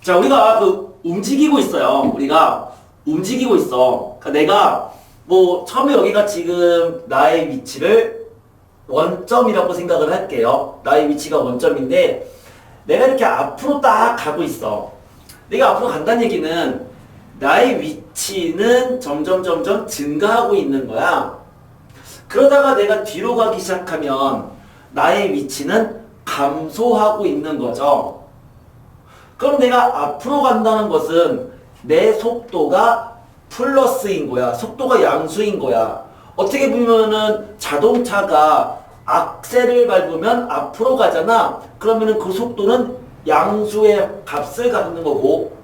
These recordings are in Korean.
자, 우리가 움직이고 있어요. 우리가 움직이고 있어. 그러니까 내가 처음에 여기가 지금 나의 위치를 원점이라고 생각을 할게요. 나의 위치가 원점인데 내가 이렇게 앞으로 딱 가고 있어. 내가 앞으로 간다는 얘기는 나의 위치는 점점 증가하고 있는 거야. 그러다가 내가 뒤로 가기 시작하면 나의 위치는 감소하고 있는 거죠. 그럼 내가 앞으로 간다는 것은 내 속도가 플러스인 거야. 속도가 양수인 거야. 어떻게 보면은 자동차가 악셀을 밟으면 앞으로 가잖아. 그러면은 그 속도는 양수의 값을 갖는 거고,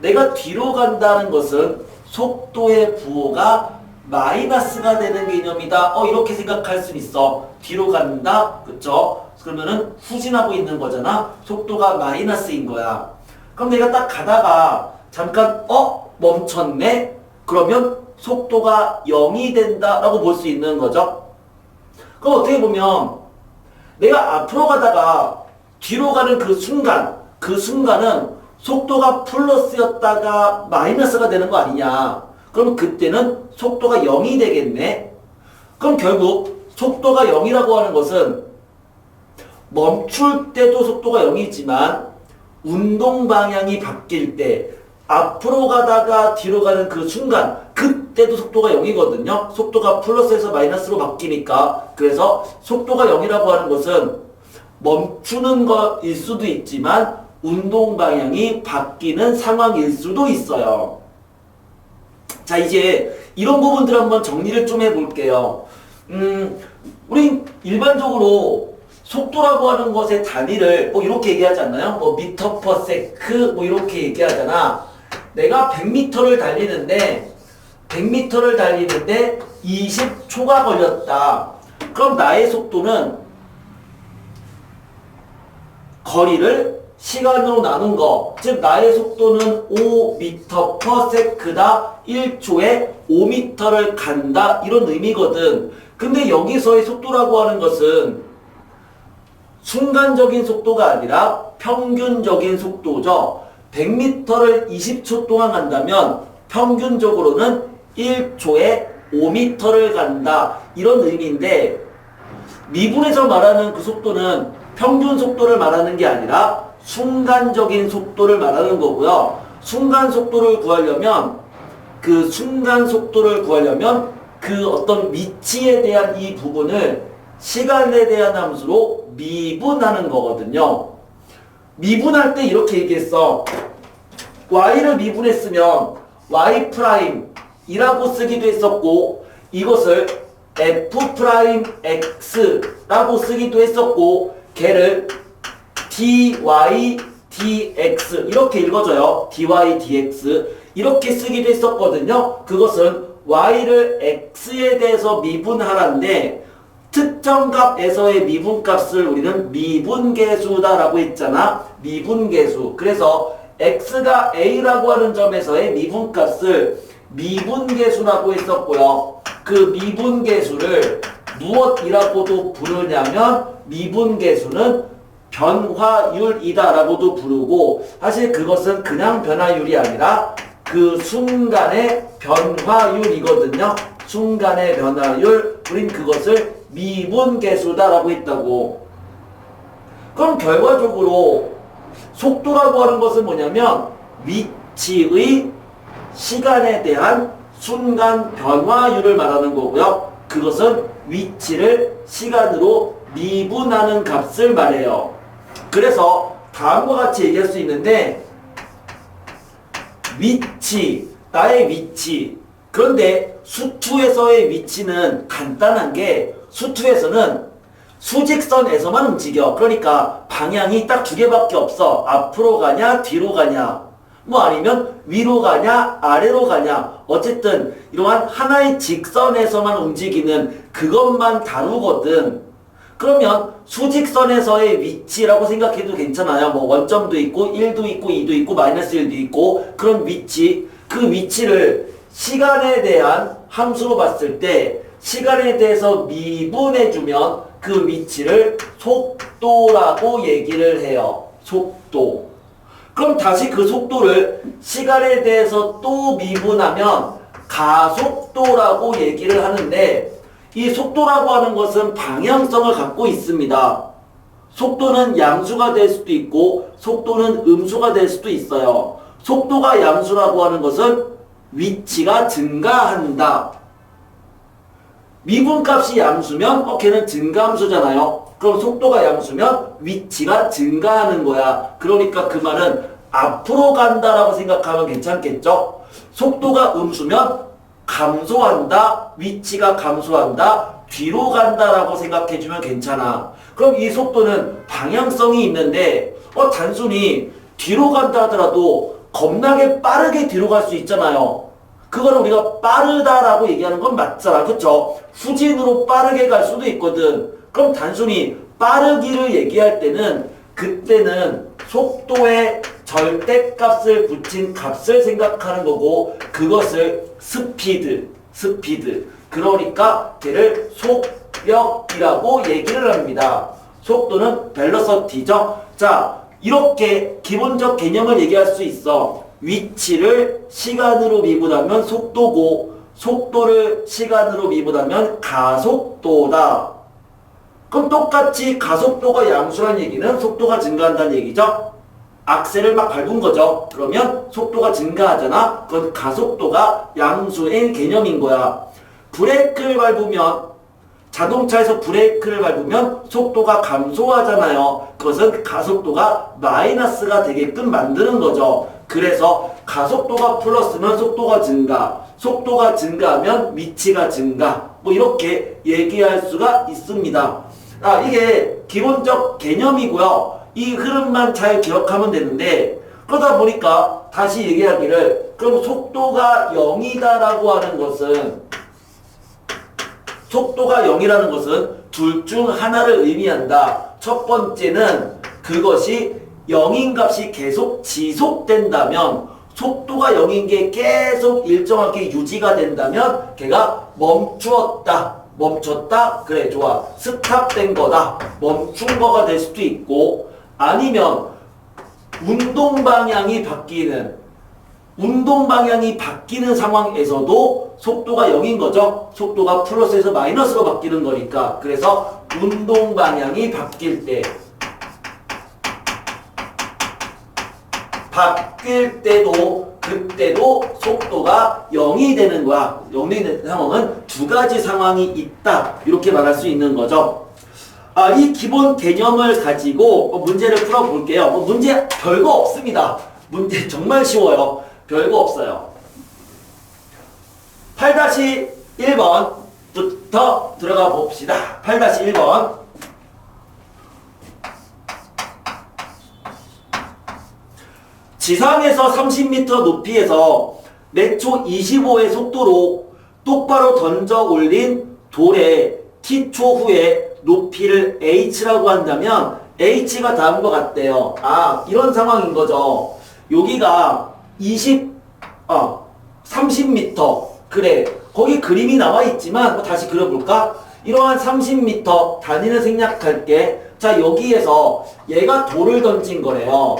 내가 뒤로 간다는 것은 속도의 부호가 마이너스가 되는 개념이다. 이렇게 생각할 수 있어. 뒤로 간다. 그쵸? 그러면은 후진하고 있는 거잖아. 속도가 마이너스인 거야. 그럼 내가 딱 가다가 잠깐 멈췄네? 그러면 속도가 0이 된다라고 볼 수 있는 거죠. 그럼 어떻게 보면 내가 앞으로 가다가 뒤로 가는 그 순간은 속도가 플러스였다가 마이너스가 되는 거 아니냐. 그럼 그때는 속도가 0이 되겠네. 그럼 결국 속도가 0이라고 하는 것은 멈출 때도 속도가 0이지만 운동 방향이 바뀔 때 앞으로 가다가 뒤로 가는 그 순간 그때도 속도가 0이거든요. 속도가 플러스에서 마이너스로 바뀌니까. 그래서 속도가 0이라고 하는 것은 멈추는 것일 수도 있지만 운동 방향이 바뀌는 상황일 수도 있어요. 자, 이제 이런 부분들 한번 정리를 좀 해볼게요. 우리 일반적으로 속도라고 하는 것의 단위를 이렇게 얘기하지 않나요? 미터 퍼 세크 이렇게 얘기하잖아. 내가 100m를 달리는데 20초가 걸렸다. 그럼 나의 속도는 거리를 시간으로 나눈 거, 즉 나의 속도는 5m per sec다. 1초에 5m를 간다. 이런 의미거든. 근데 여기서의 속도라고 하는 것은 순간적인 속도가 아니라 평균적인 속도죠. 100m를 20초 동안 간다면 평균적으로는 1초에 5m를 간다. 이런 의미인데, 미분에서 말하는 그 속도는 평균 속도를 말하는 게 아니라 순간적인 속도를 말하는 거고요. 순간 속도를 구하려면 그 어떤 위치에 대한 이 부분을 시간에 대한 함수로 미분하는 거거든요. 미분할 때 이렇게 얘기했어. y를 미분했으면 y'이라고 쓰기도 했었고, 이것을 f'x라고 쓰기도 했었고, 걔를 dy dx 이렇게 읽어줘요. dy dx 이렇게 쓰기도 했었거든요. 그것은 y를 x에 대해서 미분하라인데, 특정 값에서의 미분값을 우리는 미분계수다라고 했잖아. 미분계수. 그래서 x가 a라고 하는 점에서의 미분값을 미분계수라고 했었고요. 그 미분계수를 무엇이라고도 부르냐면 미분계수는 변화율이다라고도 부르고, 사실 그것은 그냥 변화율이 아니라 그 순간의 변화율이거든요. 순간의 변화율, 우린 그것을 미분계수다라고 했다고. 그럼 결과적으로 속도라고 하는 것은 뭐냐면 위치의 시간에 대한 순간 변화율을 말하는 거고요. 그것은 위치를 시간으로 미분하는 값을 말해요. 그래서 다음과 같이 얘기할 수 있는데, 위치, 나의 위치. 그런데 수투에서의 위치는 간단한 게, 수투에서는 수직선에서만 움직여. 그러니까 방향이 딱 2개밖에 없어. 앞으로 가냐 뒤로 가냐, 아니면 위로 가냐 아래로 가냐. 어쨌든 이러한 하나의 직선에서만 움직이는 그것만 다루거든. 그러면 수직선에서의 위치라고 생각해도 괜찮아요. 원점도 있고 1도 있고 2도 있고 마이너스 1도 있고 그런 위치. 그 위치를 시간에 대한 함수로 봤을 때 시간에 대해서 미분해주면 그 위치를 속도라고 얘기를 해요. 속도. 그럼 다시 그 속도를 시간에 대해서 또 미분하면 가속도라고 얘기를 하는데 이 속도라고 하는 것은 방향성을 갖고 있습니다. 속도는 양수가 될 수도 있고 속도는 음수가 될 수도 있어요. 속도가 양수라고 하는 것은 위치가 증가한다. 미분값이 양수면 걔는 증가함수잖아요. 그럼 속도가 양수면 위치가 증가하는 거야. 그러니까 그 말은 앞으로 간다라고 생각하면 괜찮겠죠? 속도가 음수면 감소한다, 위치가 감소한다, 뒤로 간다라고 생각해주면 괜찮아. 그럼 이 속도는 방향성이 있는데 단순히 뒤로 간다 하더라도 겁나게 빠르게 뒤로 갈 수 있잖아요. 그거는 우리가 빠르다라고 얘기하는 건 맞잖아. 그쵸? 후진으로 빠르게 갈 수도 있거든. 그럼 단순히 빠르기를 얘기할 때는 그때는 속도에 절대값을 붙인 값을 생각하는 거고 그것을 스피드 그러니까 걔를 속력이라고 얘기를 합니다. 속도는 벨로서티죠. 자, 이렇게 기본적 개념을 얘기할 수 있어. 위치를 시간으로 미분하면 속도고 속도를 시간으로 미분하면 가속도다. 그럼 똑같이 가속도가 양수란 얘기는 속도가 증가한다는 얘기죠. 악셀을 막 밟은 거죠. 그러면 속도가 증가하잖아. 그건 가속도가 양수인 개념인 거야. 브레이크를 밟으면 자동차에서 브레이크를 밟으면 속도가 감소하잖아요. 그것은 가속도가 마이너스가 되게끔 만드는 거죠. 그래서 가속도가 플러스면 속도가 증가, 속도가 증가하면 위치가 증가, 뭐 이렇게 얘기할 수가 있습니다. 이게 기본적 개념이고요. 이 흐름만 잘 기억하면 되는데 그러다 보니까 다시 얘기하기를 그럼 속도가 0이다라고 하는 것은 속도가 0이라는 것은 둘 중 하나를 의미한다. 첫 번째는 그것이 0인 값이 계속 지속된다면 속도가 0인 게 계속 일정하게 유지가 된다면 걔가 멈췄다 그래 좋아 스탑된 거다 멈춘 거가 될 수도 있고 아니면 운동 방향이 바뀌는 상황에서도 속도가 0인 거죠. 속도가 플러스에서 마이너스로 바뀌는 거니까. 그래서 운동 방향이 바뀔 때도 그때도 속도가 0이 되는 거야. 0이 되는 상황은 두 가지 상황이 있다. 이렇게 말할 수 있는 거죠. 이 기본 개념을 가지고 문제를 풀어볼게요. 문제 별거 없습니다. 문제 정말 쉬워요. 별거 없어요. 8-1번부터 들어가 봅시다. 8-1번. 지상에서 30m 높이에서 매초 25의 속도로 똑바로 던져 올린 돌에 T초 후에 높이를 h라고 한다면 h가 다음과 같대요. 이런 상황인 거죠. 여기가 30m 그래 거기 그림이 나와 있지만 다시 그려볼까? 이러한 30m 단위를 생략할게. 자, 여기에서 얘가 돌을 던진 거래요.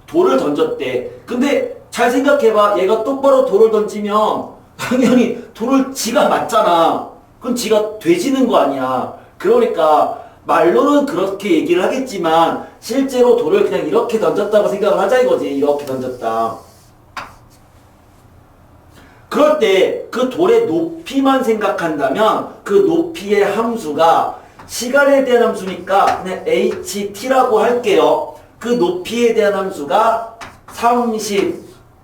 돌을 던졌대. 근데 잘 생각해봐. 얘가 똑바로 돌을 던지면 당연히 돌을 지가 맞잖아. 그럼 지가 되지는 거 아니야. 그러니까 말로는 그렇게 얘기를 하겠지만 실제로 돌을 그냥 이렇게 던졌다고 생각을 하자 이거지. 이렇게 던졌다. 그럴 때 그 돌의 높이만 생각한다면 그 높이의 함수가 시간에 대한 함수니까 그냥 ht라고 할게요. 그 높이에 대한 함수가 30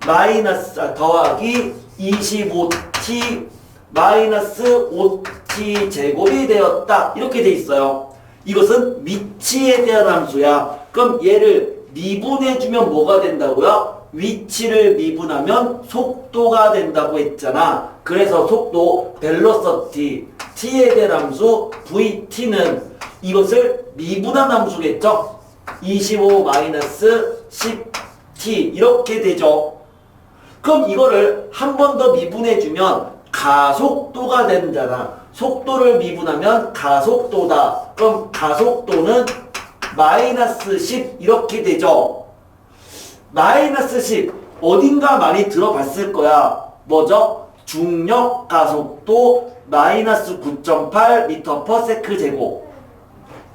마이너스 더하기 25t 마이너스 5t 제곱이 되었다. 이렇게 돼 있어요. 이것은 위치에 대한 함수야. 그럼 얘를 미분해주면 뭐가 된다고요? 위치를 미분하면 속도가 된다고 했잖아. 그래서 속도 벨로서티 t에 대한 함수 vt는 이것을 미분한 함수겠죠? 25 마이너스 10t 이렇게 되죠. 그럼 이거를 한 번 더 미분해주면 가속도가 된잖아. 속도를 미분하면 가속도다. 그럼 가속도는 마이너스 10 이렇게 되죠. 마이너스 10 어딘가 많이 들어봤을 거야. 뭐죠? 중력 가속도 마이너스 9.8m/s 제곱.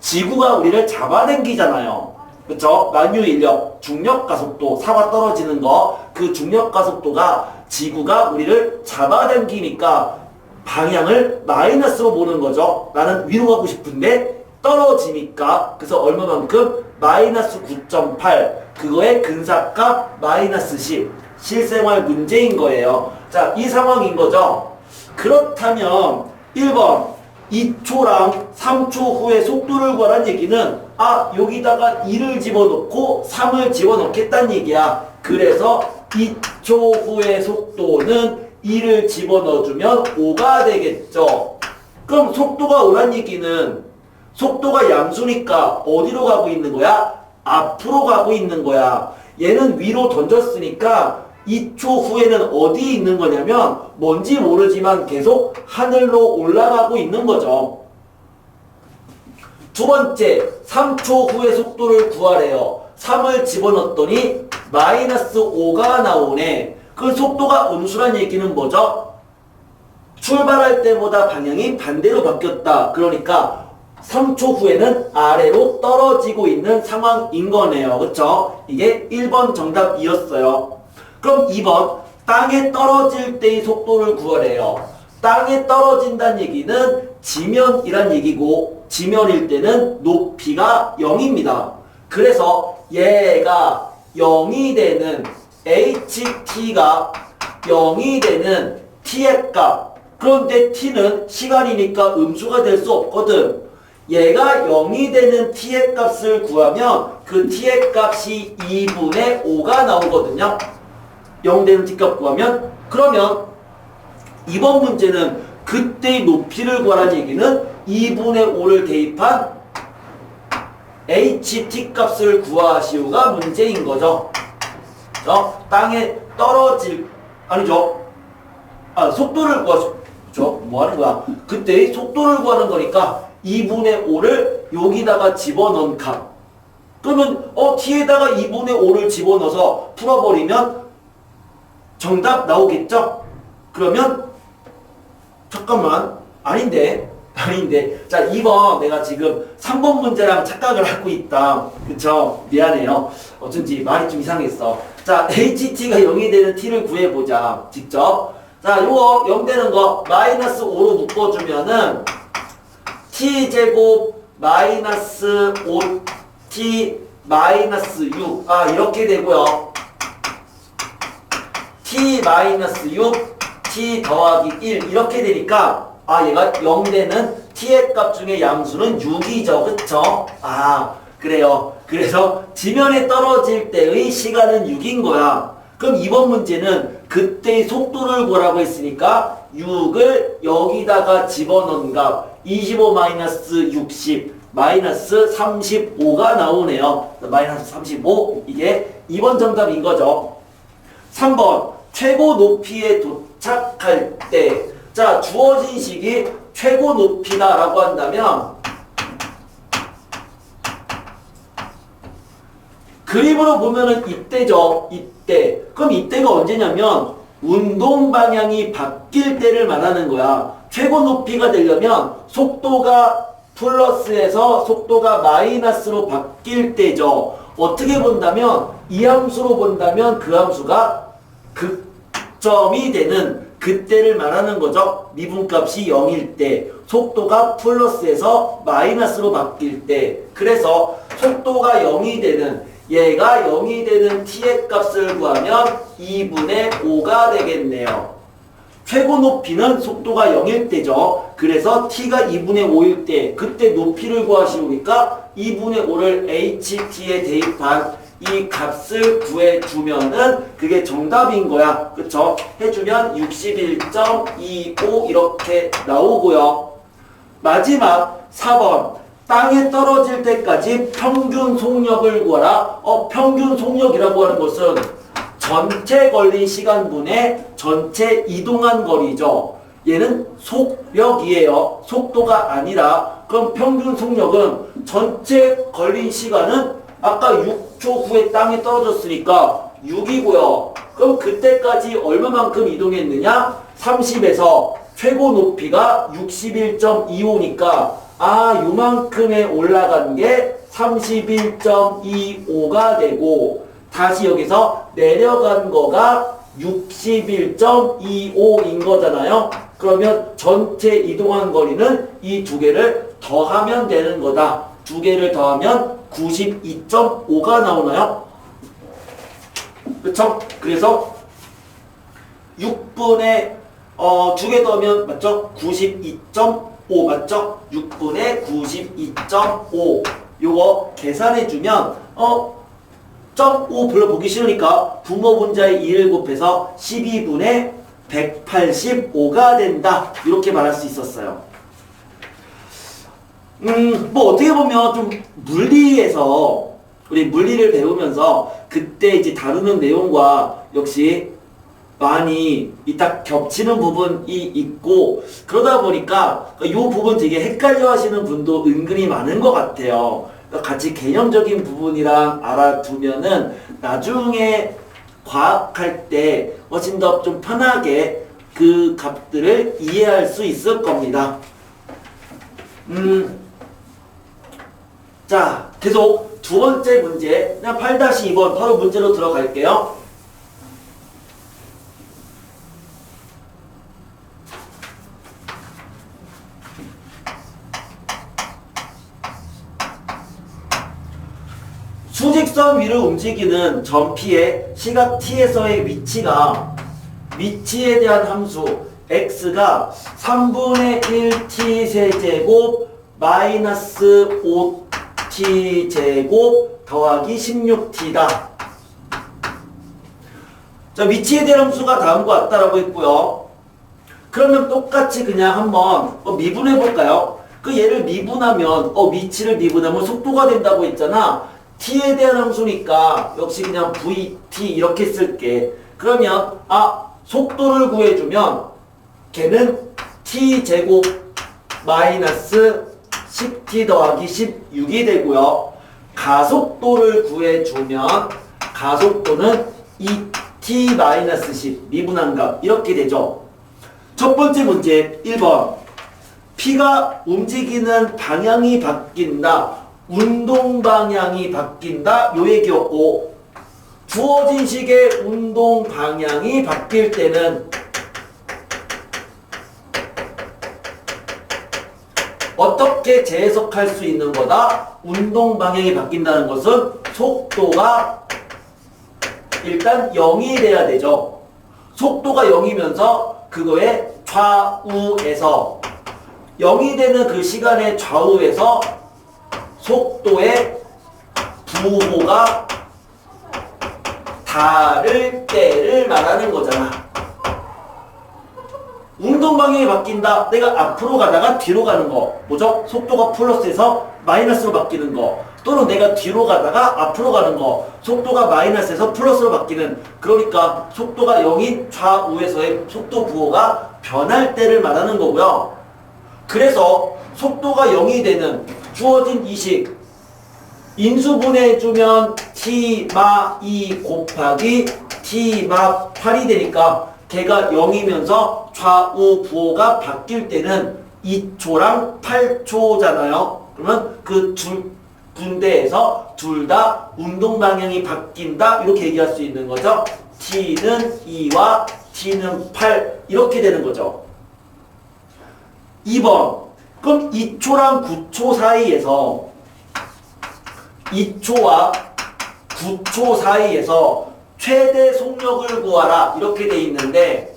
지구가 우리를 잡아당기잖아요. 그쵸? 만유 인력, 중력 가속도, 사과 떨어지는 거, 그 중력 가속도가 지구가 우리를 잡아당기니까 방향을 마이너스로 보는 거죠. 나는 위로 가고 싶은데 떨어지니까. 그래서 얼마만큼? 마이너스 9.8. 그거의 근사값 마이너스 10. 실생활 문제인 거예요. 자, 이 상황인 거죠. 그렇다면 1번 2초랑 3초 후에 속도를 구하라는 얘기는 여기다가 2를 집어넣고 3을 집어넣겠다는 얘기야. 그래서 2초 후의 속도는 2를 집어넣어주면 5가 되겠죠. 그럼 속도가 5란 얘기는 속도가 양수니까 어디로 가고 있는 거야? 앞으로 가고 있는 거야. 얘는 위로 던졌으니까 2초 후에는 어디에 있는 거냐면 뭔지 모르지만 계속 하늘로 올라가고 있는 거죠. 두 번째, 3초 후의 속도를 구하래요. 3을 집어넣었더니 마이너스 5가 나오네. 그 속도가 음수란 얘기는 뭐죠? 출발할 때보다 방향이 반대로 바뀌었다. 그러니까 3초 후에는 아래로 떨어지고 있는 상황인 거네요. 그쵸? 이게 1번 정답이었어요. 그럼 2번, 땅에 떨어질 때의 속도를 구하래요. 땅에 떨어진다는 얘기는 지면이란 얘기고, 지면일 때는 높이가 0입니다. 그래서 얘가 0이 되는 HT가 0이 되는 T의 값. 그런데 T는 시간이니까 음수가 될 수 없거든. 얘가 0이 되는 T의 값을 구하면 그 T의 값이 2분의 5가 나오거든요. 0 되는 T값 구하면. 그러면 이번 문제는 그때의 높이를 구하라는 얘기는 2분의 5를 대입한 HT 값을 구하시오가 문제인 거죠. 땅에 떨어질, 아니죠. 속도를 구하죠. 뭐 하는 거야? 그때의 속도를 구하는 거니까 2분의 5를 여기다가 집어넣은 값. 그러면 T에다가 2분의 5를 집어넣어서 풀어버리면 정답 나오겠죠? 그러면 잠깐만. 아닌데. 자, 2번 내가 지금 3번 문제랑 착각을 하고 있다. 그쵸? 미안해요. 어쩐지 말이 좀 이상했어. 자, HT가 0이 되는 T를 구해보자. 직접. 자, 요거 0 되는 거 마이너스 5로 묶어주면은 T제곱 마이너스 5T 마이너스 6. 이렇게 되고요. T 마이너스 6, T 더하기 1. 이렇게 되니까 얘가 0 되는 T의 값 중에 양수는 6이죠. 그쵸? 그래요. 그래서 지면에 떨어질 때의 시간은 6인 거야. 그럼 이번 문제는 그때의 속도를 구하라고 했으니까 6을 여기다가 집어넣은 값 25 마이너스 60 마이너스 35가 나오네요. 마이너스 35. 이게 2번 정답인 거죠. 3번 최고 높이에 도착할 때, 자, 주어진 식이 최고 높이다 라고 한다면 그림으로 보면은 이때죠. 이때. 그럼 이때가 언제냐면 운동 방향이 바뀔 때를 말하는 거야. 최고 높이가 되려면 속도가 플러스에서 속도가 마이너스로 바뀔 때죠. 어떻게 본다면 이 함수로 본다면 그 함수가 극점이 되는 그때를 말하는 거죠. 미분값이 0일 때, 속도가 플러스에서 마이너스로 바뀔 때. 그래서 속도가 0이 되는, 얘가 0이 되는 t의 값을 구하면 2분의 5가 되겠네요. 최고 높이는 속도가 0일 때죠. 그래서 t가 2분의 5일 때, 그때 높이를 구하시니까 2분의 5를 ht에 대입한 이 값을 구해주면은 그게 정답인 거야. 그쵸? 해주면 61.25 이렇게 나오고요. 마지막 4번. 땅에 떨어질 때까지 평균 속력을 구하라. 평균 속력이라고 하는 것은 전체 걸린 시간분의 전체 이동한 거리죠. 얘는 속력이에요. 속도가 아니라. 그럼 평균 속력은 전체 걸린 시간은 아까 6초 후에 땅에 떨어졌으니까 6이고요. 그럼 그때까지 얼마만큼 이동했느냐? 30에서 최고 높이가 61.25니까 요만큼에 올라간 게 31.25가 되고 다시 여기서 내려간 거가 61.25인 거잖아요. 그러면 전체 이동한 거리는 이 두 개를 더하면 되는 거다. 두 개를 더하면 92.5가 나오나요? 그쵸? 그래서 6분의 두 개 더하면 맞죠? 92.5 맞죠? 6분의 92.5 요거 계산해주면 0.5 별로 보기 싫으니까 부모 분자의 2를 곱해서 12분의 185가 된다. 이렇게 말할 수 있었어요. 뭐 어떻게 보면 좀 물리에서 우리 물리를 배우면서 그때 이제 다루는 내용과 역시 많이 딱 겹치는 부분이 있고 그러다 보니까 이 부분 되게 헷갈려 하시는 분도 은근히 많은 것 같아요. 같이 개념적인 부분이랑 알아두면은 나중에 과학할 때 훨씬 더 좀 편하게 그 값들을 이해할 수 있을 겁니다. 자, 계속 두 번째 문제, 그냥 8-2번 바로 문제로 들어갈게요. 수직선 위를 움직이는 점 P의 시각 T에서의 위치에 대한 함수 x가 3분의 1t 세제곱 마이너스 5t 제곱 더하기 16t다. 자, 위치에 대한 함수가 다음과 같다라고 했고요. 그러면 똑같이 그냥 한번 미분해 볼까요? 그 얘를 미분하면 위치를 미분하면 속도가 된다고 했잖아. t에 대한 함수니까 역시 그냥 vt 이렇게 쓸게. 그러면 속도를 구해주면 걔는 t제곱 마이너스 10t 더하기 16이 되고요. 가속도를 구해주면 가속도는 2t 마이너스 10 미분한 값 이렇게 되죠. 첫 번째 문제 1번 P가 움직이는 방향이 바뀐다. 운동 방향이 바뀐다. 요 얘기였고 주어진 식의 운동 방향이 바뀔 때는 어떻게 재해석할 수 있는 거다? 운동 방향이 바뀐다는 것은 속도가 일단 0이 돼야 되죠. 속도가 0이면서 그거의 좌우에서 0이 되는 그 시간의 좌우에서 속도의 부호가 다를 때를 말하는 거잖아. 운동 방향이 바뀐다. 내가 앞으로 가다가 뒤로 가는 거. 뭐죠? 속도가 플러스에서 마이너스로 바뀌는 거. 또는 내가 뒤로 가다가 앞으로 가는 거. 속도가 마이너스에서 플러스로 바뀌는. 그러니까 속도가 0인 좌우에서의 속도 부호가 변할 때를 말하는 거고요. 그래서 속도가 0이 되는 주어진 이식 인수분해해주면 t-2 곱하기 t-8이 되니까 걔가 0이면서 좌우 부호가 바뀔 때는 2초랑 8초잖아요. 그러면 그 두 군데에서 둘 다 운동 방향이 바뀐다. 이렇게 얘기할 수 있는 거죠. t는 2와 t는 8 이렇게 되는 거죠. 2번 그럼 2초랑 9초 사이에서 2초와 9초 사이에서 최대 속력을 구하라 이렇게 돼 있는데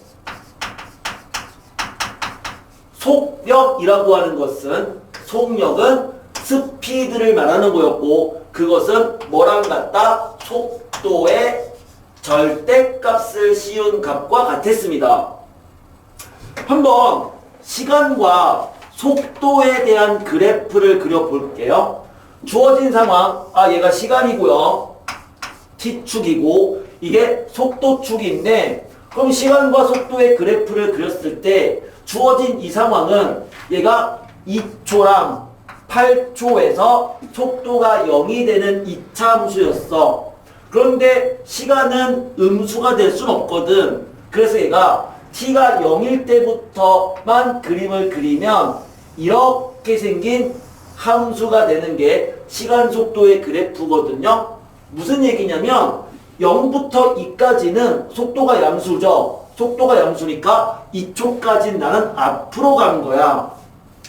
속력이라고 하는 것은 속력은 스피드를 말하는 거였고 그것은 뭐랑 같다? 속도의 절대값을 씌운 값과 같았습니다. 한번 시간과 속도에 대한 그래프를 그려볼게요. 주어진 상황, 얘가 시간이고요. t축이고 이게 속도축인데 그럼 시간과 속도의 그래프를 그렸을 때 주어진 이 상황은 얘가 2초랑 8초에서 속도가 0이 되는 2차 함수였어. 그런데 시간은 음수가 될 순 없거든. 그래서 얘가 t가 0일 때부터만 그림을 그리면 이렇게 생긴 함수가 되는 게 시간 속도의 그래프거든요. 무슨 얘기냐면 0부터 2까지는 속도가 양수죠. 속도가 양수니까 2초까지는 나는 앞으로 간 거야.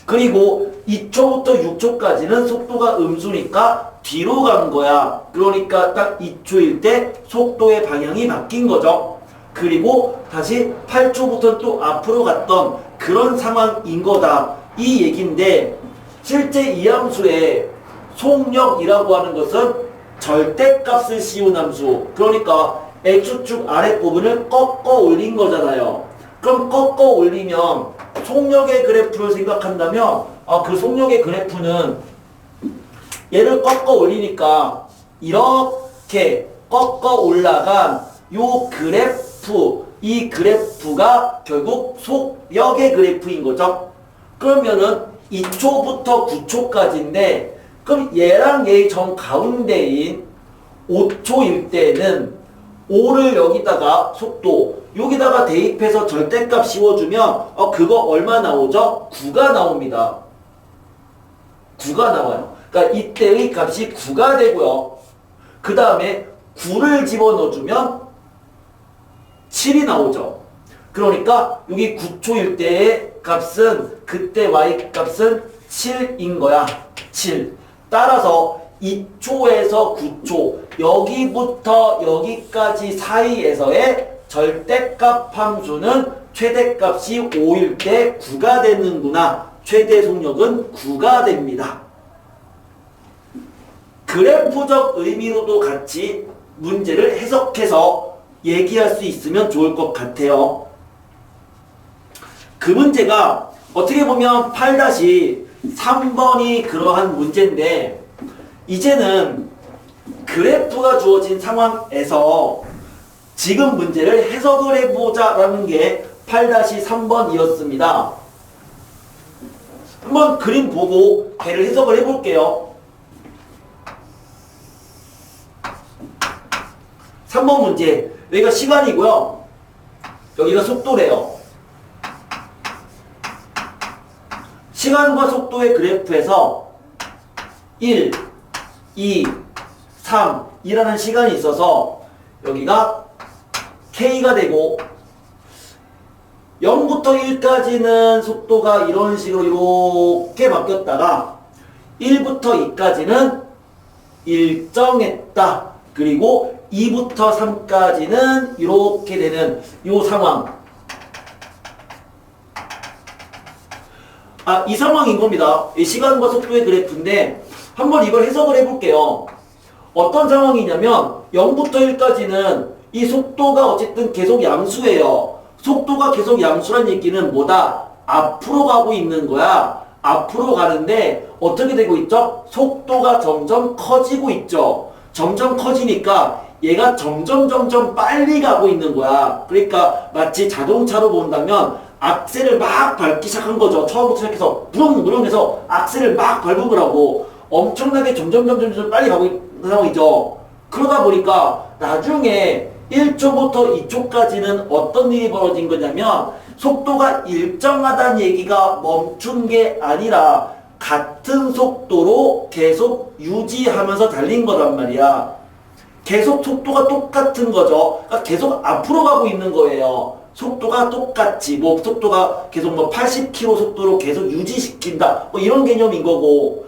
그리고 2초부터 6초까지는 속도가 음수니까 뒤로 간 거야. 그러니까 딱 2초일 때 속도의 방향이 바뀐 거죠. 그리고 다시 8초부터 또 앞으로 갔던 그런 상황인 거다. 이 얘기인데 실제 이 함수의 속력이라고 하는 것은 절대값을 씌운 함수. 그러니까 x축 아랫부분을 꺾어 올린 거잖아요. 그럼 꺾어 올리면 속력의 그래프를 생각한다면 그 속력의 그래프는 얘를 꺾어 올리니까 이렇게 꺾어 올라간 요 그래프, 이 그래프가 결국 속력의 그래프인 거죠. 그러면은 2초부터 9초까지인데 그럼 얘랑 얘의 정 가운데인 5초일 때는 5를 여기다가 속도 여기다가 대입해서 절대값 씌워주면 그거 얼마 나오죠? 9가 나옵니다. 9가 나와요. 그러니까 이때의 값이 9가 되고요. 그 다음에 9를 집어넣어주면 7이 나오죠. 그러니까 여기 9초일 때의 값은 그때 y 값은 7인 거야. 7. 따라서 2초에서 9초 여기부터 여기까지 사이에서의 절대값 함수는 최대값이 5일 때 9가 되는구나. 최대 속력은 9가 됩니다. 그래프적 의미로도 같이 문제를 해석해서 얘기할 수 있으면 좋을 것 같아요. 그 문제가 어떻게 보면 8-3번이 그러한 문제인데 이제는 그래프가 주어진 상황에서 지금 문제를 해석을 해보자라는 게 8-3번이었습니다. 한번 그림 보고 걔를 해석을 해볼게요. 3번 문제. 여기가 시간이고요. 여기가 속도래요. 시간과 속도의 그래프에서 1, 2, 3 이라는 시간이 있어서 여기가 K가 되고 0부터 1까지는 속도가 이런 식으로 이렇게 바뀌었다가 1부터 2까지는 일정했다. 그리고 2부터 3까지는 이렇게 되는 이 상황. 이 상황인 겁니다. 이 시간과 속도의 그래프인데 한번 이걸 해석을 해볼게요. 어떤 상황이냐면 0부터 1까지는 이 속도가 어쨌든 계속 양수예요. 속도가 계속 양수란 얘기는 뭐다? 앞으로 가고 있는 거야. 앞으로 가는데 어떻게 되고 있죠? 속도가 점점 커지고 있죠. 점점 커지니까 얘가 점점 빨리 가고 있는 거야. 그러니까 마치 자동차로 본다면 악셀을 막 밟기 시작한 거죠. 처음부터 시작해서 무릉무릉 해서 악셀을 막 밟은 거라고. 엄청나게 점점 빨리 가고 있는 상황이죠. 그러다 보니까 나중에 1초부터 2초까지는 어떤 일이 벌어진 거냐면 속도가 일정하다는 얘기가 멈춘 게 아니라 같은 속도로 계속 유지하면서 달린 거란 말이야. 계속 속도가 똑같은 거죠. 그러니까 계속 앞으로 가고 있는 거예요. 속도가 똑같이 속도가 계속 80km 속도로 계속 유지시킨다. 이런 개념인 거고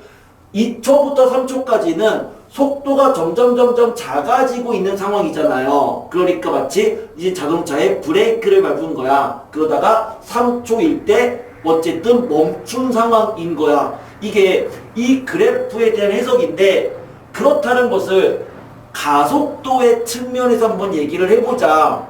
2초부터 3초까지는 속도가 점점 작아지고 있는 상황이잖아요. 그러니까 마치 이제 자동차에 브레이크를 밟은 거야. 그러다가 3초일 때 어쨌든 멈춘 상황인 거야. 이게 이 그래프에 대한 해석인데 그렇다는 것을 가속도의 측면에서 한번 얘기를 해보자.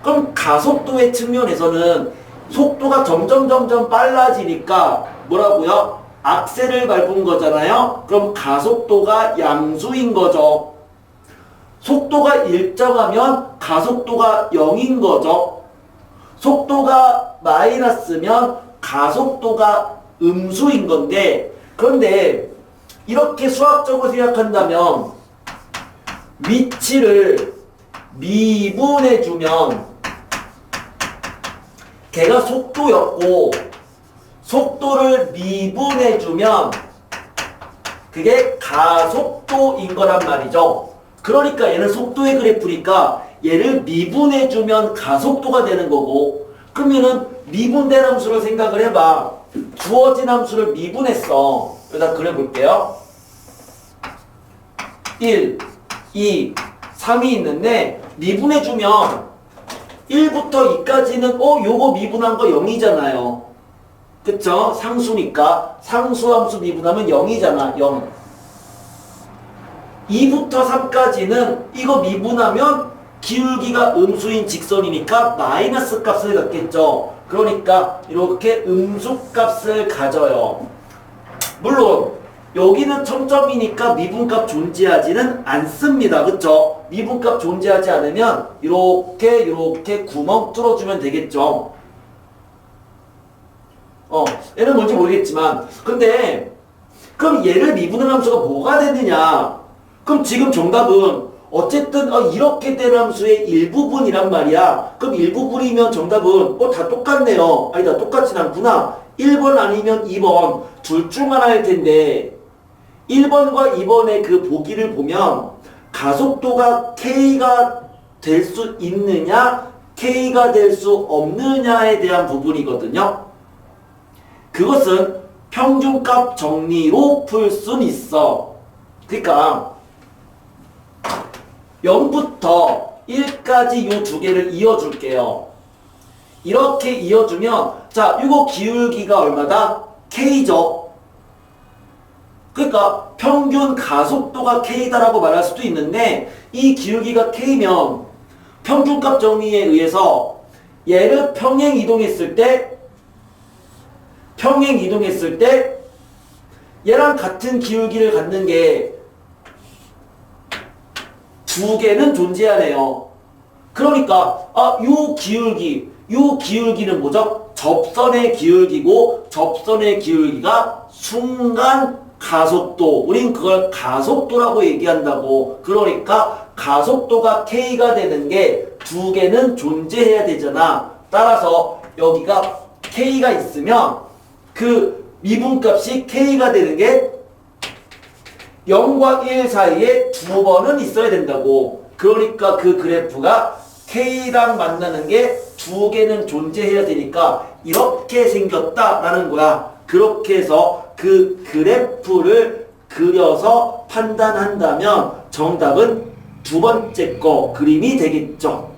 그럼 가속도의 측면에서는 속도가 점점 빨라지니까 뭐라고요? 악셀을 밟은 거잖아요. 그럼 가속도가 양수인 거죠. 속도가 일정하면 가속도가 0인 거죠. 속도가 마이너스면 가속도가 음수인 건데 그런데 이렇게 수학적으로 생각한다면 위치를 미분해주면 걔가 속도였고 속도를 미분해주면 그게 가속도인 거란 말이죠. 그러니까 얘는 속도의 그래프니까 얘를 미분해주면 가속도가 되는 거고 그러면은 미분된 함수를 생각을 해봐. 주어진 함수를 미분했어. 여기다 그려볼게요. 1, 2, 3이 있는데 미분해주면 1부터 2까지는 요거 미분한 거 0이잖아요. 그쵸? 상수니까 상수함수 미분하면 0이잖아. 0. 2부터 3까지는 이거 미분하면 기울기가 음수인 직선이니까 마이너스 값을 갖겠죠. 그러니까 이렇게 음수 값을 가져요. 물론 여기는 청점이니까 미분값 존재하지는 않습니다. 그쵸? 미분값 존재하지 않으면 이렇게 구멍 뚫어주면 되겠죠. 얘는 뭔지 모르겠지만 근데 그럼 얘를 미분한 함수가 뭐가 되느냐? 그럼 지금 정답은 어쨌든 이렇게 된 함수의 일부분이란 말이야. 그럼 일부분이면 정답은 다 똑같네요. 아니다, 똑같진 않구나. 1번 아니면 2번 둘 중 하나일 텐데 1번과 2번의 그 보기를 보면 가속도가 K가 될 수 있느냐 K가 될 수 없느냐에 대한 부분이거든요. 그것은 평균값 정리로 풀 수는 있어. 그러니까 0부터 1까지 이 두 개를 이어줄게요. 이렇게 이어주면 자, 이거 기울기가 얼마다? K죠. 그러니까 평균 가속도가 K다라고 말할 수도 있는데 이 기울기가 K면 평균값 정리에 의해서 얘를 평행 이동했을 때 얘랑 같은 기울기를 갖는 게 두 개는 존재하네요. 그러니까 요 기울기는 뭐죠? 접선의 기울기고 접선의 기울기가 순간 가속도. 우린 그걸 가속도라고 얘기한다고. 그러니까 가속도가 K가 되는 게 두 개는 존재해야 되잖아. 따라서 여기가 K가 있으면 그 미분값이 K가 되는 게 0과 1 사이에 두 번은 있어야 된다고. 그러니까 그 그래프가 K랑 만나는 게 두 개는 존재해야 되니까 이렇게 생겼다라는 거야. 그렇게 해서 그 그래프를 그려서 판단한다면 정답은 두 번째 거 그림이 되겠죠.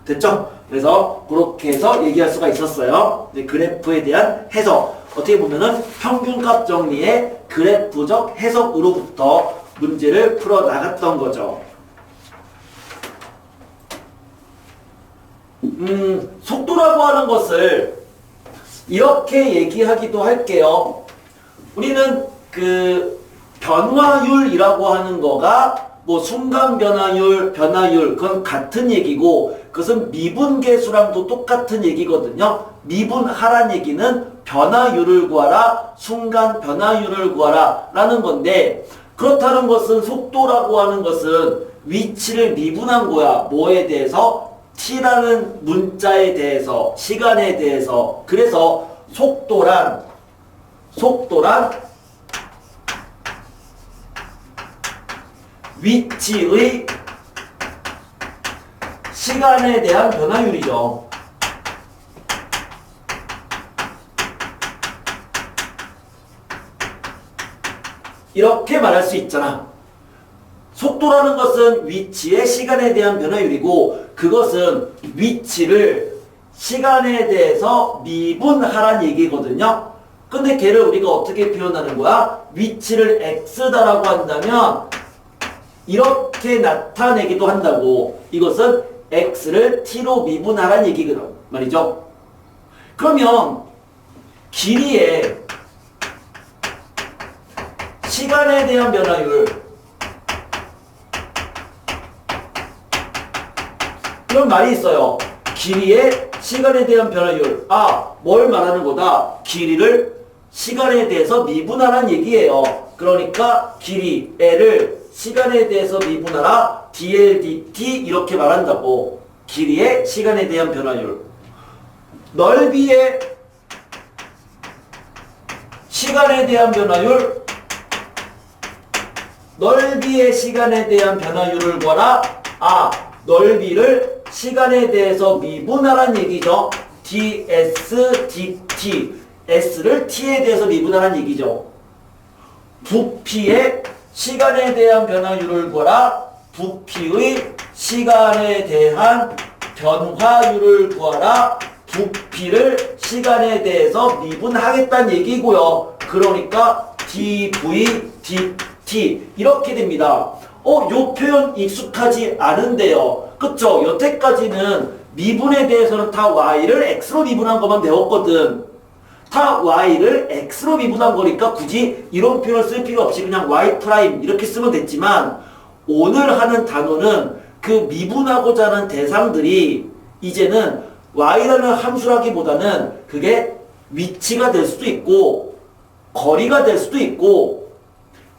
됐죠? 그래서 그렇게 해서 얘기할 수가 있었어요. 그래프에 대한 해석. 어떻게 보면은 평균값 정리의 그래프적 해석으로부터 문제를 풀어 나갔던 거죠. 속도라고 하는 것을 이렇게 얘기하기도 할게요. 우리는 그 변화율이라고 하는 거가 뭐 순간 변화율, 그건 같은 얘기고 그것은 미분계수랑도 똑같은 얘기거든요. 미분하란 얘기는 변화율을 구하라, 순간 변화율을 구하라 라는 건데 그렇다는 것은 속도라고 하는 것은 위치를 미분한 거야. 뭐에 대해서? t라는 문자에 대해서, 시간에 대해서. 그래서 속도란 위치의 시간에 대한 변화율이죠. 이렇게 말할 수 있잖아. 속도라는 것은 위치의 시간에 대한 변화율이고 그것은 위치를 시간에 대해서 미분하란 얘기거든요. 근데 걔를 우리가 어떻게 표현하는 거야? 위치를 x다라고 한다면 이렇게 나타내기도 한다고. 이것은 x를 t로 미분하란 얘기거든 말이죠. 그러면 길이의 시간에 대한 변화율, 이런 말이 있어요. 길이의 시간에 대한 변화율. 뭘 말하는 거다? 길이를 시간에 대해서 미분하란 얘기예요. 그러니까 길이 L을 시간에 대해서 미분하라 dl dt 이렇게 말한다고. 길이의 시간에 대한 변화율. 넓이의 시간에 대한 변화율. 넓이의 시간에 대한 변화율을 구하라. 넓이를 시간에 대해서 미분하란 얘기죠. ds dt. s를 t에 대해서 미분하란 얘기죠. 부피의 시간에 대한 변화율을 구하라. 부피의 시간에 대한 변화율을 구하라. 부피를 시간에 대해서 미분하겠다는 얘기고요. 그러니까 dv dt 이렇게 됩니다. 요 표현 익숙하지 않은데요. 그쵸? 여태까지는 미분에 대해서는 다 y를 x로 미분한 것만 배웠거든. 다 y를 x로 미분한 거니까 굳이 이런 표현을 쓸 필요 없이 그냥 y 프라임 이렇게 쓰면 됐지만, 오늘 하는 단어는 그 미분하고자 하는 대상들이 이제는 y라는 함수라기보다는 그게 위치가 될 수도 있고, 거리가 될 수도 있고,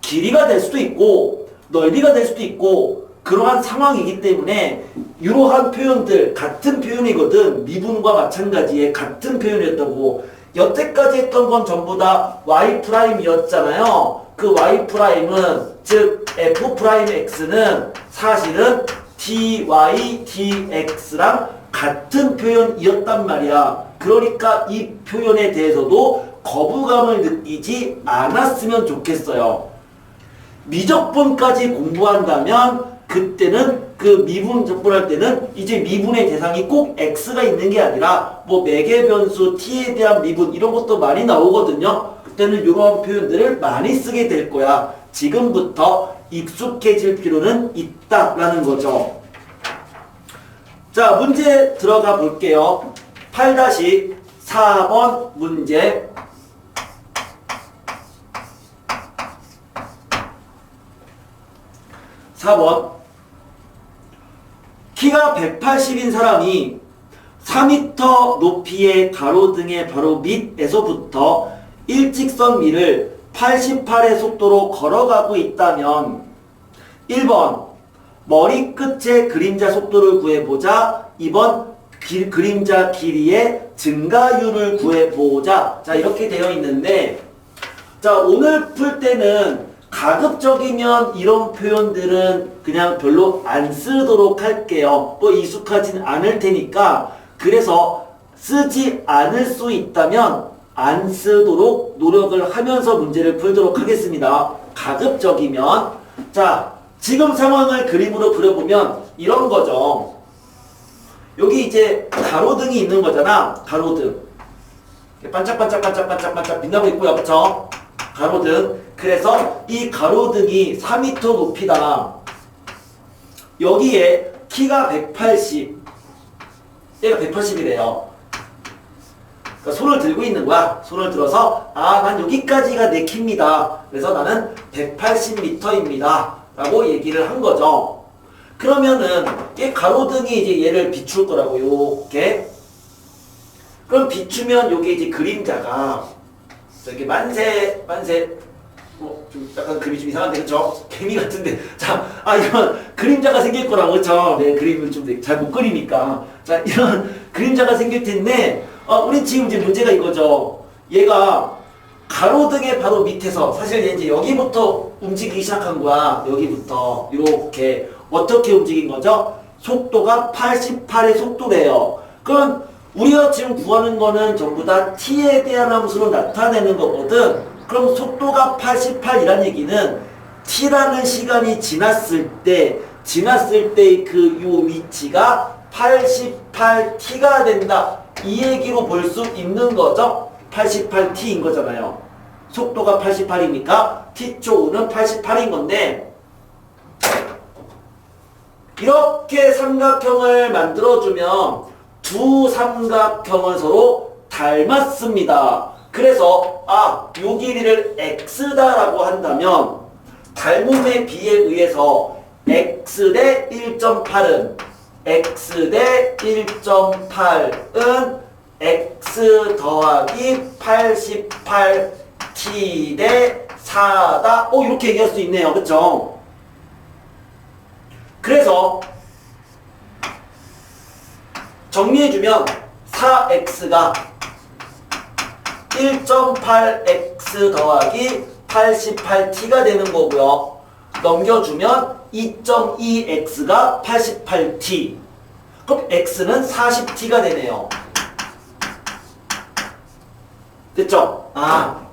길이가 될 수도 있고, 넓이가 될 수도 있고, 그러한 상황이기 때문에 이러한 표현들 같은 표현이거든. 미분과 마찬가지의 같은 표현이었다고. 여태까지 했던 건 전부 다 y'이었잖아요. 그 y'은 즉 f'x는 사실은 dy dx랑 같은 표현이었단 말이야. 그러니까 이 표현에 대해서도 거부감을 느끼지 않았으면 좋겠어요. 미적분까지 공부한다면 그때는 그 미분 적분할 때는 이제 미분의 대상이 꼭 x가 있는 게 아니라 뭐 매개 변수 t에 대한 미분 이런 것도 많이 나오거든요. 그때는 이러한 표현들을 많이 쓰게 될 거야. 지금부터 익숙해질 필요는 있다라는 거죠. 자, 문제 들어가 볼게요. 8-4번 문제. 4번. 키가 180인 사람이 4m 높이의 가로등의 바로 밑에서부터 일직선 위를 88의 속도로 걸어가고 있다면 1번 머리끝의 그림자 속도를 구해보자. 2번 그림자 길이의 증가율을 구해보자. 자, 이렇게 되어 있는데, 자, 오늘 풀 때는 가급적이면 이런 표현들은 그냥 별로 안 쓰도록 할게요. 또 익숙하진 않을 테니까. 그래서 쓰지 않을 수 있다면 안 쓰도록 노력을 하면서 문제를 풀도록 하겠습니다. 가급적이면. 자, 지금 상황을 그림으로 그려보면 이런 거죠. 여기 이제 가로등이 있는 거잖아. 가로등. 반짝반짝반짝반짝반짝 빛나고 있고요. 그쵸? 가로등. 그래서 이 가로등이 4m 높이다. 여기에 키가 180. 얘가 180이래요. 그러니까 손을 들고 있는 거야. 손을 들어서 난 여기까지가 내 키입니다. 그래서 나는 180m입니다. 라고 얘기를 한 거죠. 그러면은 이 가로등이 이제 얘를 비출 거라고 요렇게. 그럼 비추면 요게 이제 그림자가 이렇게 만세 좀 약간 그림이 좀 이상한데, 그쵸? 개미 같은데. 자, 이런 그림자가 생길 거라고, 그쵸? 네, 그림을 좀 잘 못 그리니까. 자, 이런 그림자가 생길 텐데, 우리 지금 이제 문제가 이거죠. 얘가 가로등의 바로 밑에서, 사실 얘 이제 여기부터 움직이기 시작한 거야. 여기부터. 이렇게. 어떻게 움직인 거죠? 속도가 88의 속도래요. 그럼 우리가 지금 구하는 거는 전부 다 t에 대한 함수로 나타내는 거거든. 그럼 속도가 88이란 얘기는 t라는 시간이 지났을 때 그 요 위치가 88t가 된다. 이 얘기로 볼 수 있는 거죠. 88t인 거잖아요. 속도가 88이니까 t초는 88인 건데, 이렇게 삼각형을 만들어주면 두 삼각형은 서로 닮았습니다. 그래서 요 길이를 x다라고 한다면 닮음의 비에 의해서 x 대 1.8은 x 더하기 88t 대 4다. 이렇게 얘기할 수 있네요. 그쵸? 그래서 정리해주면 4x가 1.8x 더하기 88t가 되는 거고요. 넘겨주면 2.2x가 88t. 그럼 x는 40t가 되네요. 됐죠?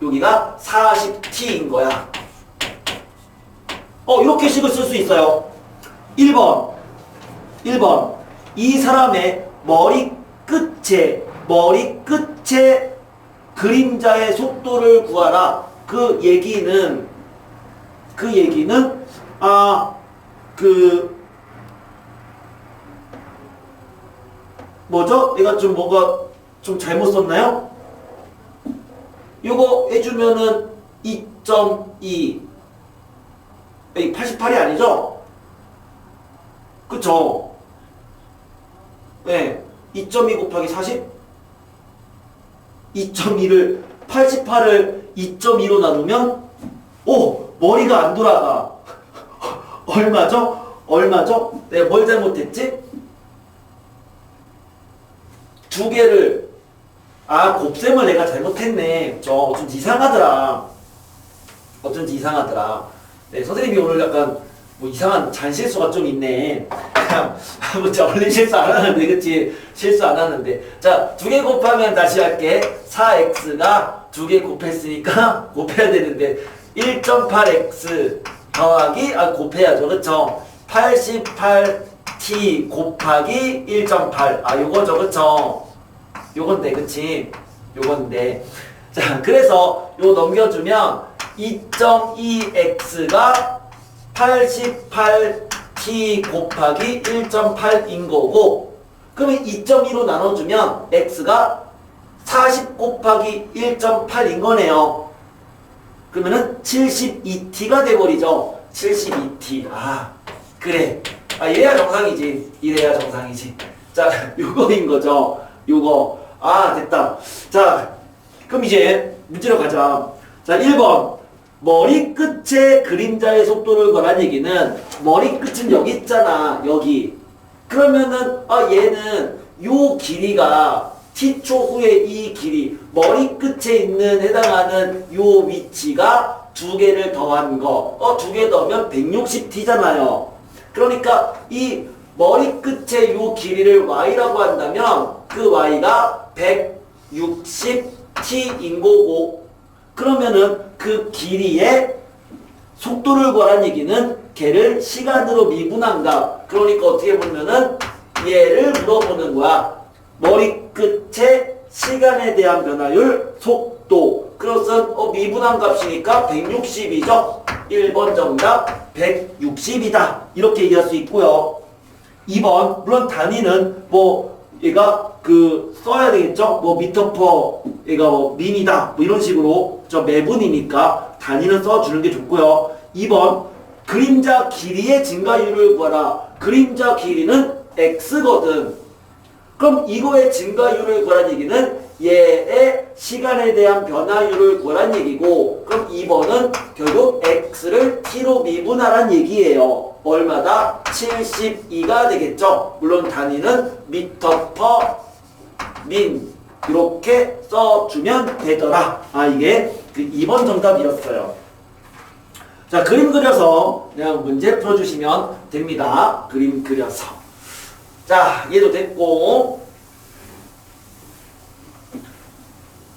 여기가 40t인 거야. 이렇게 식을 쓸 수 있어요. 1번. 이 사람의 머리 끝에 그림자의 속도를 구하라. 그 얘기는 뭐죠? 내가 좀 뭐가 좀 잘못 썼나요? 요거 해주면은 2.2 88이 아니죠? 그쵸? 네, 2.2 곱하기 40? 2.2를 88을 2.2로 나누면 머리가 안 돌아가. 얼마죠? 내가 뭘 잘못했지? 두 개를 곱셈을 내가 잘못했네. 어쩐지 이상하더라. 네, 선생님이 오늘 약간 뭐 이상한 잔실수가 좀 있네. 원래 실수 안 하는데, 그치? 실수 안 하는데. 자, 두 개 곱하면 다시 할게. 4x가 두 개 곱했으니까 곱해야 되는데, 1.8x 더하기, 곱해야죠. 그쵸? 88t 곱하기 1.8. 요거죠. 그쵸? 요건데, 그치? 요건데. 자, 그래서 요 넘겨주면 2.2x가 88t 곱하기 1.8인 거고, 그러면 2.2로 나눠주면 x가 40 곱하기 1.8인 거네요. 그러면은 72t가 돼버리죠. 72t. 그래. 이래야 정상이지. 자, 요거인 거죠. 요거. 됐다. 자, 그럼 이제 문제로 가자. 자, 1번. 머리 끝에 그림자의 속도를 구하라는 얘기는, 머리 끝은 여기 있잖아. 여기. 그러면은 얘는 요 길이가 t초 후에 이 길이, 머리 끝에 있는 해당하는 요 위치가 두 개를 더한 거. 두 개 더하면 160t잖아요. 그러니까 이 머리 끝에 요 길이를 y라고 한다면 그 y가 160t인 거고, 그러면은 그 길이의 속도를 구하라는 얘기는 걔를 시간으로 미분한다. 그러니까 어떻게 보면은 얘를 물어보는 거야. 머리 끝에 시간에 대한 변화율, 속도. 그것은 미분한 값이니까 160이죠. 1번 정답 160이다. 이렇게 얘기할 수 있고요. 2번, 물론 단위는 얘가 써야 되겠죠? 미터 퍼, 얘가 민이다. 이런 식으로, 매분이니까 단위는 써주는 게 좋고요. 2번, 그림자 길이의 증가율을 구하라. 그림자 길이는 x거든. 그럼 이거의 증가율을 구하라는 얘기는 얘의 시간에 대한 변화율을 구하라는 얘기고, 그럼 2번은 결국 x를 t로 미분하라는 얘기예요. 얼마다? 72가 되겠죠. 물론 단위는 미터 퍼 민 이렇게 써주면 되더라. 이게 그 2번 정답이었어요. 자, 그림 그려서 그냥 문제 풀어주시면 됩니다. 그림 그려서. 자, 얘도 됐고,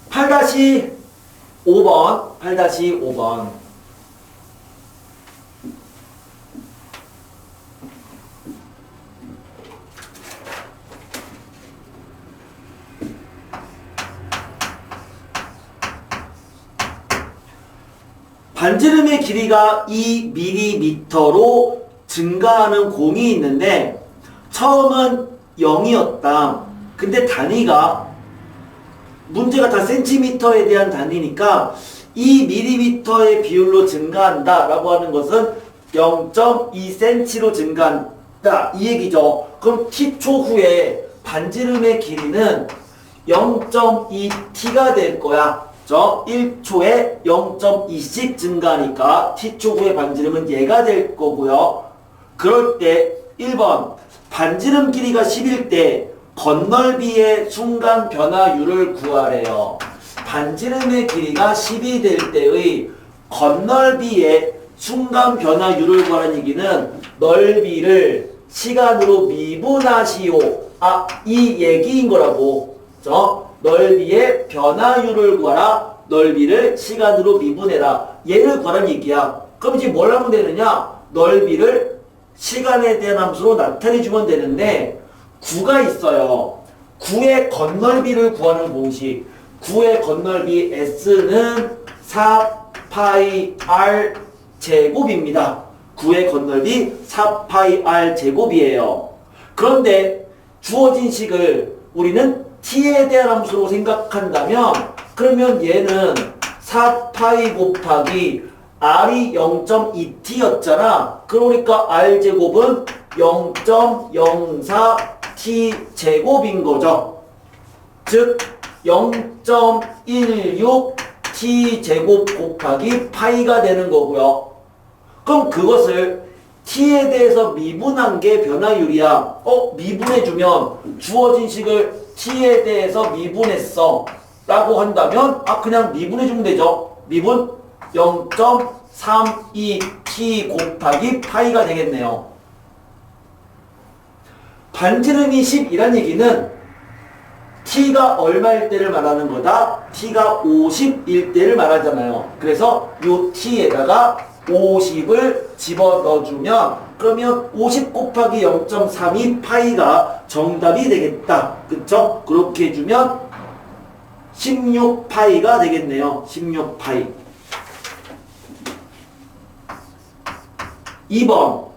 8-5번. 반지름의 길이가 2mm로 증가하는 공이 있는데, 처음은 0이었다. 근데 단위가, 문제가 다 센티미터에 대한 단위니까 2mm의 비율로 증가한다 라고 하는 것은 0.2cm로 증가한다, 이 얘기죠. 그럼 t초 후에 반지름의 길이는 0.2t가 될 거야. 저 1초에 0.2씩 증가하니까 t초 후의 반지름은 얘가 될 거고요. 그럴 때 1번 반지름 길이가 10일 때 건널비의 순간 변화율을 구하래요. 반지름의 길이가 10이 될 때의 건널비의 순간 변화율을 구하는 얘기는 넓이를 시간으로 미분하시오. 이 얘기인 거라고. 넓이의 변화율을 구하라. 넓이를 시간으로 미분해라. 얘를 구하라는 얘기야. 그럼 이제 뭘 하면 되느냐? 넓이를 시간에 대한 함수로 나타내주면 되는데 9가 있어요. 9의 건널비를 구하는 공식. 9의 건널비 S는 4파이 R 제곱입니다. 9의 건널비 4파이 R 제곱이에요. 그런데 주어진 식을 우리는 t에 대한 함수로 생각한다면 그러면 얘는 4파이 곱하기 r이 0.2t였잖아. 그러니까 r제곱은 0.04t 제곱인 거죠. 즉 0.16t 제곱 곱하기 파이가 되는 거고요. 그럼 그것을 t에 대해서 미분한 게 변화율이야. 미분해주면 주어진 식을 t에 대해서 미분했어 라고 한다면 그냥 미분해주면 되죠. 미분 0.32t 곱하기 파이가 되겠네요. 반지름이 10이란 얘기는 t가 얼마일 때를 말하는 거다? t가 50일 때를 말하잖아요. 그래서 요 t에다가 50을 집어넣어주면 그러면 50 곱하기 0.32 파이가 정답이 되겠다. 그쵸? 그렇게 해주면 16파이가 되겠네요. 16파이. 2번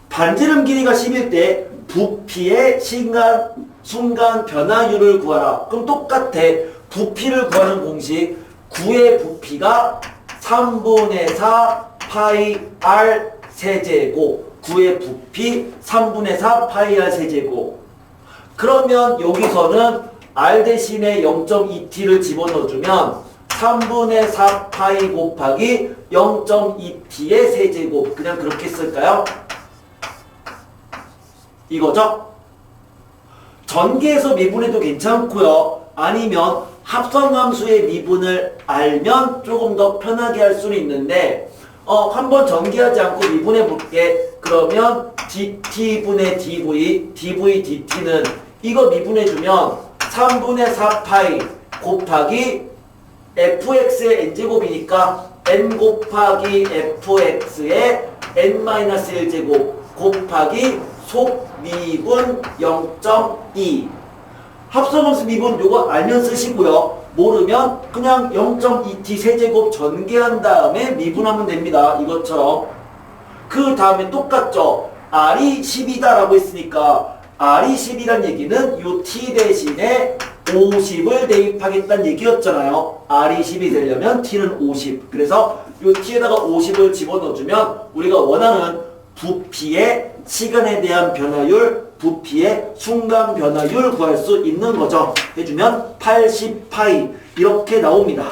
반지름 길이가 10일 때 부피의 순간 변화율을 구하라. 그럼 똑같아. 부피를 구하는 공식 9의 부피가 3분의 4 파이 R 세제곱 9의 부피 3분의 4 파이 R 세제곱. 그러면 여기서는 R 대신에 0.2t를 집어넣어주면 3분의 4 파이 곱하기 0.2t의 세제곱. 그냥 그렇게 쓸까요? 이거죠? 전개해서 미분해도 괜찮고요. 아니면 합성함수의 미분을 알면 조금 더 편하게 할 수는 있는데 한번 전개하지 않고 미분해 볼게. 그러면 dt분의 dv, dv dt는 이거 미분해 주면 3분의 4파이 곱하기 fx의 n제곱이니까 n 곱하기 fx의 n-1제곱 곱하기 속미분 0.2. 합성함수 미분 요거 알면 쓰시고요. 모르면 그냥 0.2t 세제곱 전개한 다음에 미분하면 됩니다. 이것처럼. 그 다음에 똑같죠. r이 10이다 라고 했으니까 r이 10이란 얘기는 요 t 대신에 50을 대입하겠다는 얘기였잖아요. r이 10이 되려면 t는 50. 그래서 요 t에다가 50을 집어넣어주면 우리가 원하는 부피의 시간에 대한 변화율, 부피의 순간 변화율 구할 수 있는 거죠. 해주면 80파이 이렇게 나옵니다.